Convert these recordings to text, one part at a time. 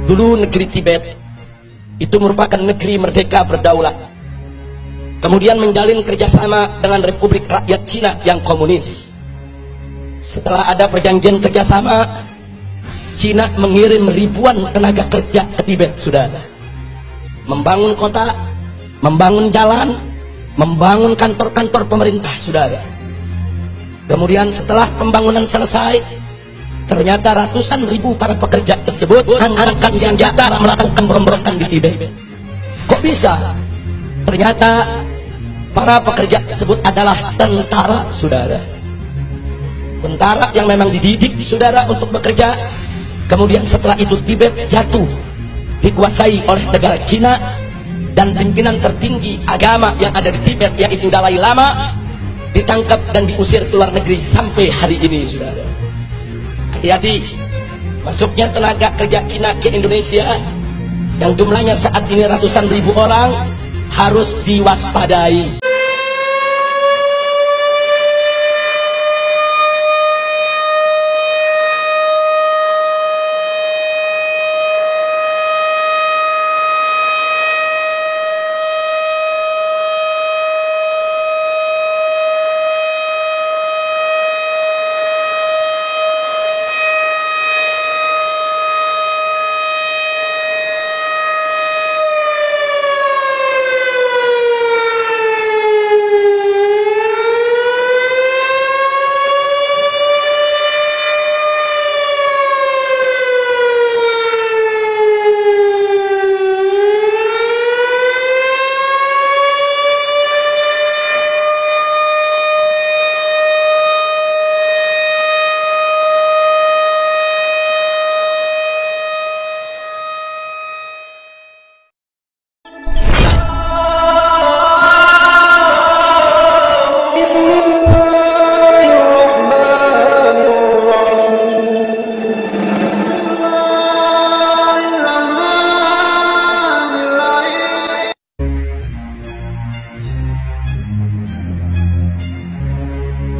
Dulu negeri Tibet itu merupakan negeri merdeka berdaulat, kemudian menjalin kerjasama dengan Republik Rakyat Cina yang komunis. Setelah ada perjanjian kerjasama, Cina mengirim ribuan tenaga kerja ke Tibet, saudara, membangun kota, membangun jalan, membangun kantor-kantor pemerintah, saudara. Kemudian setelah pembangunan selesai, ternyata ratusan ribu para pekerja tersebut angkat senjata melakukan pemberontakan di Tibet. Kok bisa? Ternyata para pekerja tersebut adalah tentara, saudara. Tentara yang memang dididik, saudara, untuk bekerja. Kemudian setelah itu Tibet jatuh, dikuasai oleh negara Cina, dan pimpinan tertinggi agama yang ada di Tibet, yaitu Dalai Lama, ditangkap dan diusir ke luar negeri sampai hari ini, saudara. Hati-hati, masuknya tenaga kerja Cina ke Indonesia yang jumlahnya saat ini ratusan ribu orang harus diwaspadai.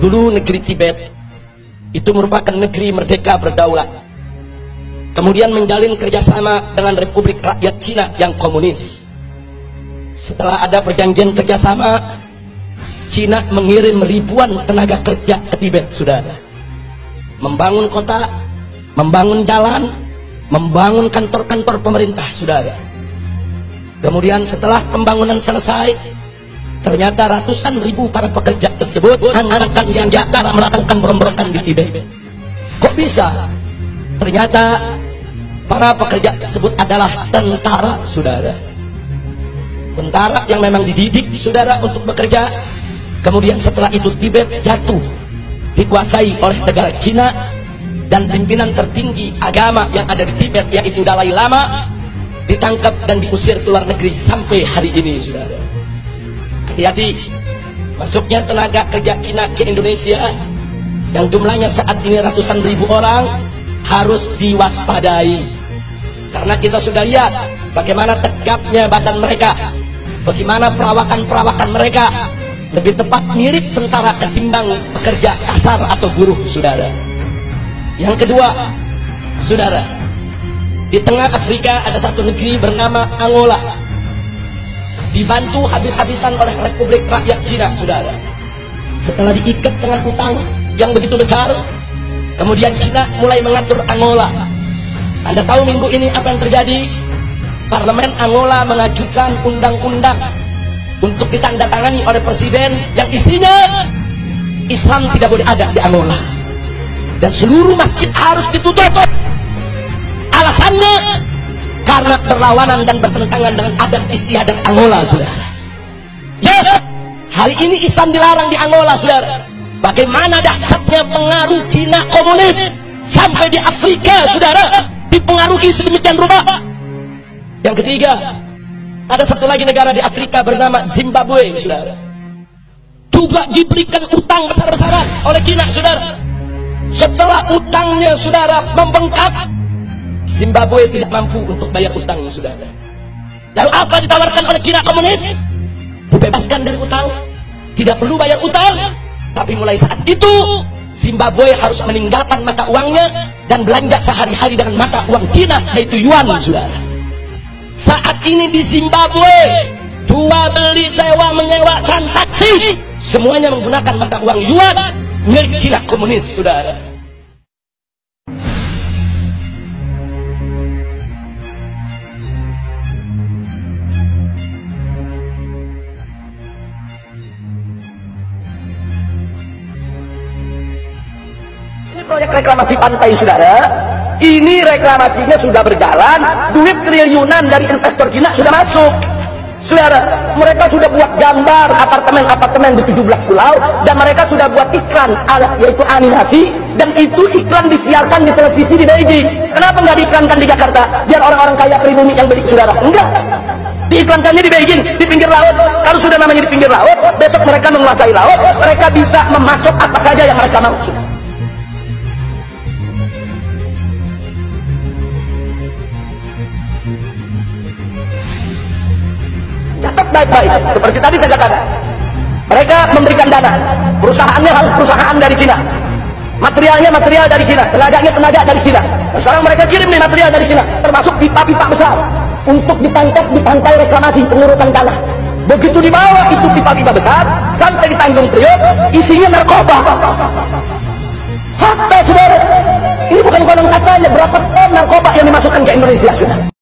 Dulu negeri Tibet itu merupakan negeri merdeka berdaulat, kemudian menjalin kerjasama dengan Republik Rakyat Cina yang komunis. Setelah ada perjanjian kerjasama, Cina mengirim ribuan tenaga kerja ke Tibet, saudara, membangun kota, membangun jalan, membangun kantor-kantor pemerintah, saudara. Kemudian setelah pembangunan selesai, ternyata ratusan ribu para pekerja tersebut angkat senjata melakukan pemberontakan di Tibet. Kok bisa? Ternyata para pekerja tersebut adalah tentara, saudara. Tentara yang memang dididik, saudara, untuk bekerja. Kemudian setelah itu Tibet jatuh, dikuasai oleh negara Cina, dan pimpinan tertinggi agama yang ada di Tibet, yaitu Dalai Lama, ditangkap dan diusir ke luar negeri sampai hari ini, saudara. Hati-hati, masuknya tenaga kerja Cina ke Indonesia yang jumlahnya saat ini ratusan ribu orang harus diwaspadai. Karena kita sudah lihat bagaimana tegapnya badan mereka, bagaimana perawakan mereka, lebih tepat mirip tentara ketimbang pekerja kasar atau buruh, saudara. Yang kedua, saudara, di tengah Afrika ada satu negeri bernama Angola, dibantu habis-habisan oleh Republik Rakyat Cina, saudara. Setelah diikat dengan utang yang begitu besar, kemudian Cina mulai mengatur Angola. Anda tahu minggu ini apa yang terjadi? Parlemen Angola mengajukan undang-undang untuk ditandatangani oleh presiden yang isinya Islam tidak boleh ada di Angola, dan seluruh masjid harus ditutup. Alasannya karena berlawanan dan bertentangan dengan adat istiadat Angola, saudara. Ya, hari ini Islam dilarang di Angola, saudara. Bagaimana dahsyatnya pengaruh Cina komunis sampai di Afrika, saudara, dipengaruhi sedemikian rupa. Yang ketiga, ada satu lagi negara di Afrika bernama Zimbabwe, saudara, juga diberikan utang besar-besaran oleh Cina, saudara. Setelah utangnya, saudara, membengkak, Zimbabwe tidak mampu untuk bayar utang, saudara. Lalu apa ditawarkan oleh Cina komunis? Dibebaskan dari utang, tidak perlu bayar utang. Tapi mulai saat itu Zimbabwe harus meninggalkan mata uangnya dan belanja sehari-hari dengan mata uang Cina, yaitu yuan, saudara. Saat ini di Zimbabwe, jual beli, sewa menyewa, transaksi semuanya menggunakan mata uang yuan milik Cina komunis, saudara. Proyek reklamasi pantai, saudara, ini reklamasinya sudah berjalan, duit triliunan dari investor Cina sudah masuk, saudara. Mereka sudah buat gambar apartemen-apartemen di 17 pulau, dan mereka sudah buat iklan, yaitu animasi, dan itu iklan disiarkan di televisi di Beijing. Kenapa nggak diiklankan di Jakarta biar orang-orang kaya pribumi yang beli, saudara? Enggak, diiklankannya di Beijing, di pinggir laut. Kalau sudah namanya di pinggir laut, besok mereka menguasai laut, mereka bisa memasok apa saja yang mereka mau. Catat baik-baik, seperti tadi saya katakan, mereka memberikan dana, perusahaannya harus perusahaan dari Cina, materialnya material dari Cina, tenaganya tenaga dari Cina. Sekarang mereka kirim nih material dari Cina, termasuk pipa-pipa besar untuk ditancap di pantai reklamasi pengurutan tanah. Begitu dibawa itu pipa-pipa besar sampai di Tanjung Priok, isinya narkoba. Fakta, saudara, ini bukan konon katanya, berapa ton narkoba yang dimasukkan ke Indonesia, sudah.